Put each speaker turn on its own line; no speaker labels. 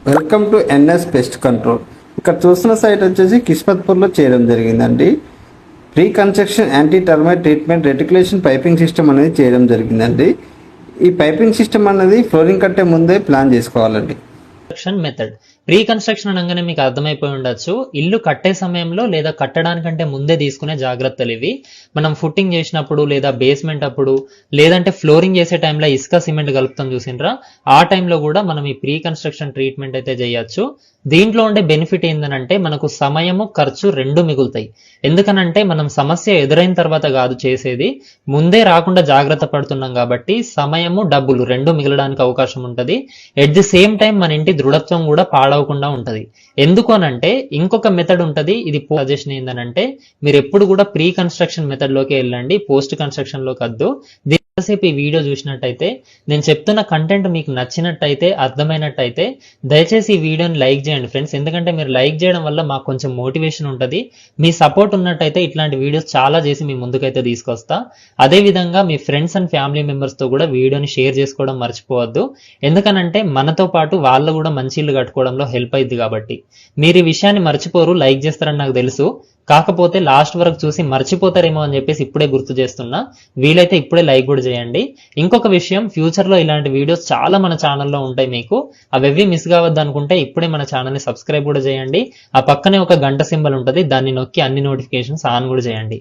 Welcome to NS pest control. ఇక్కడ చూస్తున్న site వచ్చేసి కిస్మత్పూర్లో చేయడం జరిగిందండి. Pre construction anti termite treatment reticulation piping system అనేది చేయడం జరిగిందండి. ఈ పైపింగ్ సిస్టమ్ అనేది ఫ్లోరింగ్ కట్టే ముందే ప్లాన్ చేసుకోవాలండి.
మెథడ్ ప్రీ కన్స్ట్రక్షన్ అనగానే మీకు అర్థమైపోయి ఉండొచ్చు, ఇల్లు కట్టే సమయంలో లేదా కట్టడానికంటే ముందే తీసుకునే జాగ్రత్తలు ఇవి. మనం ఫుట్టింగ్ చేసినప్పుడు లేదా బేస్మెంట్ అప్పుడు లేదంటే ఫ్లోరింగ్ చేసే టైంలో ఇసుక సిమెంట్ కలుపుతాం చూసిండ్రా, ఆ టైంలో కూడా మనం ఈ ప్రీ కన్స్ట్రక్షన్ ట్రీట్మెంట్ అయితే చేయొచ్చు. దీంట్లో ఉండే బెనిఫిట్ ఏంటంటే మనకు సమయము ఖర్చు రెండు మిగులుతాయి. ఎందుకనంటే మనం సమస్య ఎదురైన తర్వాత కాదు చేసేది, ముందే రాకుండా జాగ్రత్త పడుతున్నాం కాబట్టి సమయము డబ్బులు రెండు మిగలడానికి అవకాశం ఉంటుంది. ఎట్ ది సేమ్ టైం మన ఇంటి దృఢత్వం కూడా పాడవకుండా ఉంటది. ఎందుకు అనంటే ఇంకొక మెథడ్ ఉంటది, ఇది సజెషన్ ఏంటంటే మీరు ఎప్పుడు కూడా ప్రీ కన్స్ట్రక్షన్ మెథడ్ లోకి వెళ్ళండి, పోస్ట్ కన్స్ట్రక్షన్ లోకి వద్దు. సేపు ఈ వీడియో చూసినట్టయితే, నేను చెప్తున్న కంటెంట్ మీకు నచ్చినట్టయితే, అర్థమైనట్టయితే దయచేసి ఈ వీడియోని లైక్ చేయండి ఫ్రెండ్స్. ఎందుకంటే మీరు లైక్ చేయడం వల్ల మాకు కొంచెం మోటివేషన్ ఉంటుంది. మీ సపోర్ట్ ఉన్నట్టయితే ఇట్లాంటి వీడియోస్ చాలా చేసి మీ ముందుకైతే తీసుకొస్తా. అదే విధంగా మీ ఫ్రెండ్స్ అండ్ ఫ్యామిలీ మెంబర్స్ తో కూడా వీడియోని షేర్ చేసుకోవడం మర్చిపోవద్దు. ఎందుకనంటే మనతో పాటు వాళ్ళు కూడా మంచి ఇల్లు కట్టుకోవడంలో హెల్ప్ అయింది కాబట్టి. మీరు ఈ విషయాన్ని మర్చిపోరు, లైక్ చేస్తారని నాకు తెలుసు. కాకపోతే లాస్ట్ వరకు చూసి మర్చిపోతారేమో అని చెప్పేసి ఇప్పుడే గుర్తు చేస్తున్నా. వీలైతే ఇప్పుడే లైక్ కూడా చేయండి. ఇంకొక విషయం, ఫ్యూచర్ లో ఇలాంటి వీడియోస్ చాలా మన ఛానల్లో ఉంటాయి. మీకు అవి మిస్ కావద్దు అనుకుంటే ఇప్పుడే మన ఛానల్ ని సబ్స్క్రైబ్ కూడా చేయండి. ఆ పక్కనే ఒక గంట సింబల్ ఉంటుంది, దాన్ని నొక్కి అన్ని నోటిఫికేషన్స్ ఆన్ కూడా చేయండి.